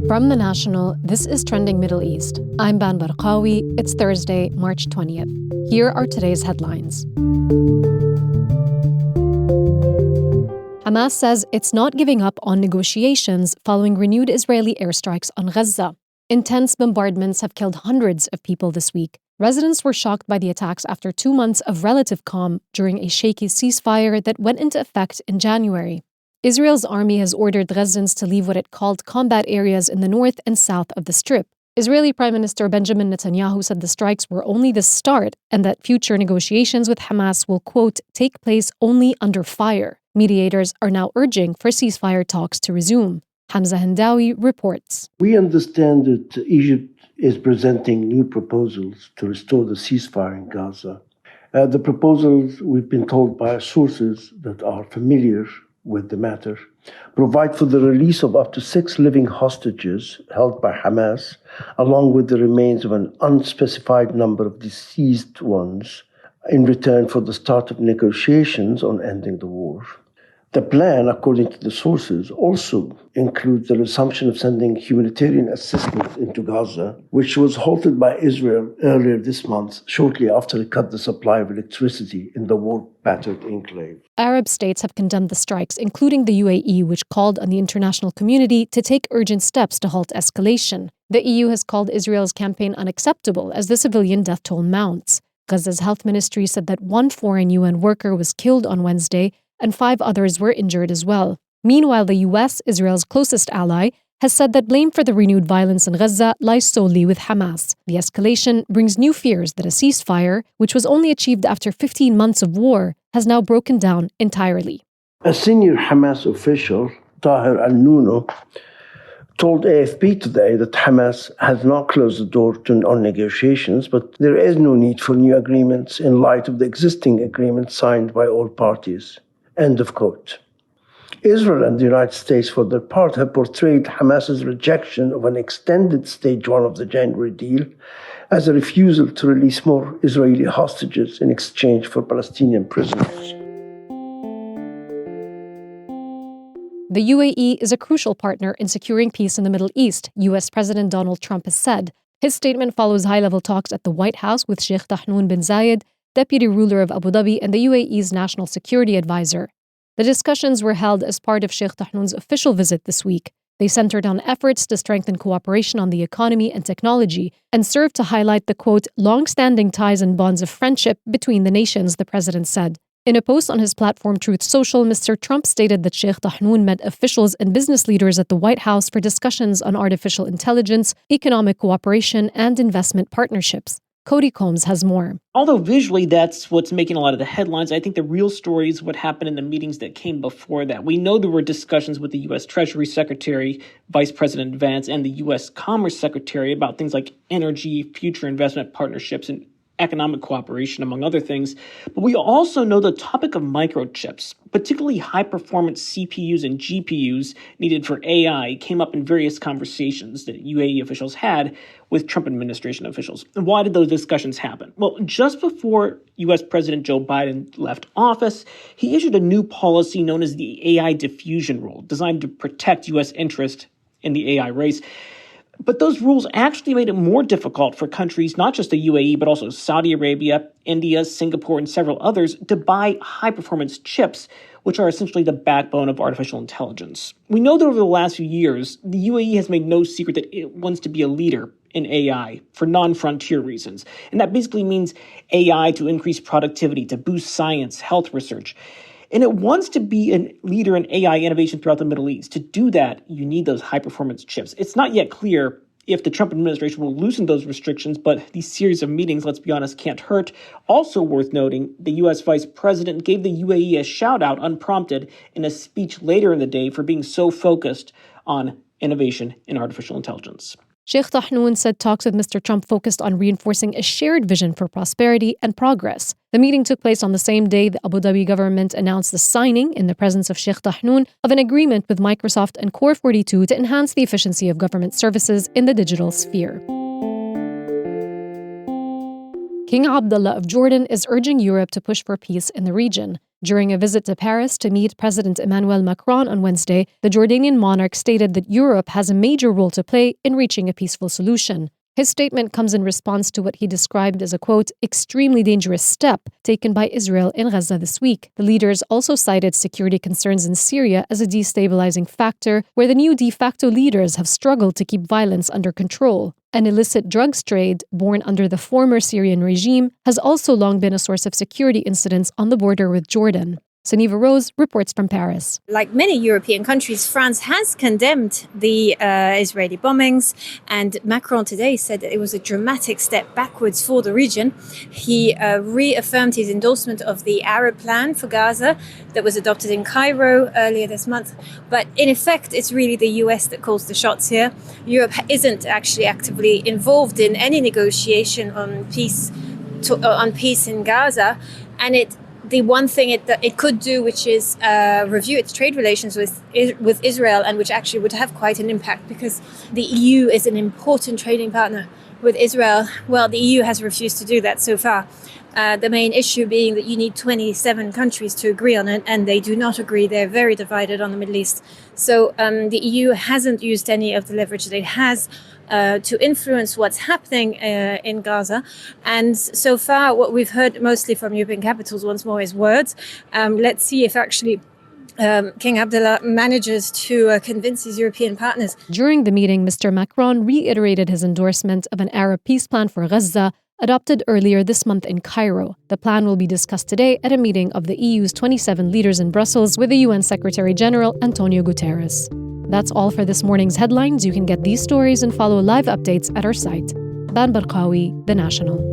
From The National, this is Trending Middle East. I'm Ban Barqawi. It's Thursday, March 20th. Here are today's headlines. Hamas says it's not giving up on negotiations following renewed Israeli airstrikes on Gaza. Intense bombardments have killed hundreds of people this week. Residents were shocked by the attacks after 2 months of relative calm during a shaky ceasefire that went into effect in January. Israel's army has ordered Gazans to leave what it called combat areas in the north and south of the Strip. Israeli Prime Minister Benjamin Netanyahu said the strikes were only the start and that future negotiations with Hamas will, quote, take place only under fire. Mediators are now urging for ceasefire talks to resume. Hamza Hendawi reports. We understand that Egypt is presenting new proposals to restore the ceasefire in Gaza. The proposals, we've been told by sources that are familiar with the matter, provide for the release of up to 6 living hostages held by Hamas, along with the remains of an unspecified number of deceased ones, in return for the start of negotiations on ending the war. The plan, according to the sources, also includes the resumption of sending humanitarian assistance into Gaza, which was halted by Israel earlier this month, shortly after it cut the supply of electricity in the war-battered enclave. Arab states have condemned the strikes, including the UAE, which called on the international community to take urgent steps to halt escalation. The EU has called Israel's campaign unacceptable as the civilian death toll mounts. Gaza's health ministry said that 1 foreign UN worker was killed on Wednesday, and 5 others were injured as well. Meanwhile, the US, Israel's closest ally, has said that blame for the renewed violence in Gaza lies solely with Hamas. The escalation brings new fears that a ceasefire, which was only achieved after 15 months of war, has now broken down entirely. A senior Hamas official, Tahir al-Nuno, told AFP today that Hamas has not closed the door on negotiations, but there is no need for new agreements in light of the existing agreements signed by all parties. End of quote. Israel and the United States, for their part, have portrayed Hamas's rejection of an extended stage 1 of the January deal as a refusal to release more Israeli hostages in exchange for Palestinian prisoners. The UAE is a crucial partner in securing peace in the Middle East, US President Donald Trump has said. His statement follows high-level talks at the White House with Sheikh Tahnoon bin Zayed, deputy ruler of Abu Dhabi and the UAE's national security advisor. The discussions were held as part of Sheikh Tahnoon's official visit this week. They centered on efforts to strengthen cooperation on the economy and technology and served to highlight the, quote, long-standing ties and bonds of friendship between the nations, the president said. In a post on his platform Truth Social, Mr. Trump stated that Sheikh Tahnoon met officials and business leaders at the White House for discussions on artificial intelligence, economic cooperation, and investment partnerships. Cody has more. Although visually that's what's making a lot of the headlines, I think the real story is what happened in the meetings that came before that. We know there were discussions with the U.S. Treasury Secretary, Vice President Vance, and the U.S. Commerce Secretary about things like energy, future investment partnerships, and economic cooperation, among other things. But we also know the topic of microchips, particularly high-performance CPUs and GPUs needed for AI, came up in various conversations that UAE officials had with Trump administration officials. And why did those discussions happen? Well, just before U.S. President Joe Biden left office, he issued a new policy known as the AI diffusion rule, designed to protect U.S. interest in the AI race. But those rules actually made it more difficult for countries, not just the UAE, but also Saudi Arabia, India, Singapore, and several others, to buy high-performance chips, which are essentially the backbone of artificial intelligence. We know that over the last few years, the UAE has made no secret that it wants to be a leader in AI for non-frontier reasons. And that basically means AI to increase productivity, to boost science, health research. And it wants to be a leader in AI innovation throughout the Middle East. To do that, you need those high-performance chips. It's not yet clear if the Trump administration will loosen those restrictions, but these series of meetings, let's be honest, can't hurt. Also worth noting, the U.S. Vice President gave the UAE a shout-out unprompted in a speech later in the day for being so focused on innovation in artificial intelligence. Sheikh Tahnoon said talks with Mr. Trump focused on reinforcing a shared vision for prosperity and progress. The meeting took place on the same day the Abu Dhabi government announced the signing, in the presence of Sheikh Tahnoon, of an agreement with Microsoft and Core42 to enhance the efficiency of government services in the digital sphere. King Abdullah of Jordan is urging Europe to push for peace in the region. During a visit to Paris to meet President Emmanuel Macron on Wednesday, the Jordanian monarch stated that Europe has a major role to play in reaching a peaceful solution. His statement comes in response to what he described as a, quote, extremely dangerous step taken by Israel in Gaza this week. The leaders also cited security concerns in Syria as a destabilizing factor, where the new de facto leaders have struggled to keep violence under control. An illicit drugs trade, born under the former Syrian regime, has also long been a source of security incidents on the border with Jordan. Sunniva Rose reports from Paris. Like many European countries, France has condemned the Israeli bombings, and Macron today said that it was a dramatic step backwards for the region. He reaffirmed his endorsement of the Arab plan for Gaza that was adopted in Cairo earlier this month. But in effect, it's really the US that calls the shots here. Europe isn't actually actively involved in any negotiation on peace in Gaza, and the one thing it could do, which is review its trade relations with Israel, and which actually would have quite an impact because the EU is an important trading partner with Israel. Well, the EU has refused to do that so far. The main issue being that you need 27 countries to agree on it, and they do not agree. They're very divided on the Middle East. So the EU hasn't used any of the leverage that it has to influence what's happening in Gaza. And so far, what we've heard mostly from European capitals once more is words. Let's see if actually King Abdullah manages to convince his European partners. During the meeting, Mr. Macron reiterated his endorsement of an Arab peace plan for Gaza, adopted earlier this month in Cairo. The plan will be discussed today at a meeting of the EU's 27 leaders in Brussels with the UN Secretary General Antonio Guterres. That's all for this morning's headlines. You can get these stories and follow live updates at our site. Ban Barqawi, The National.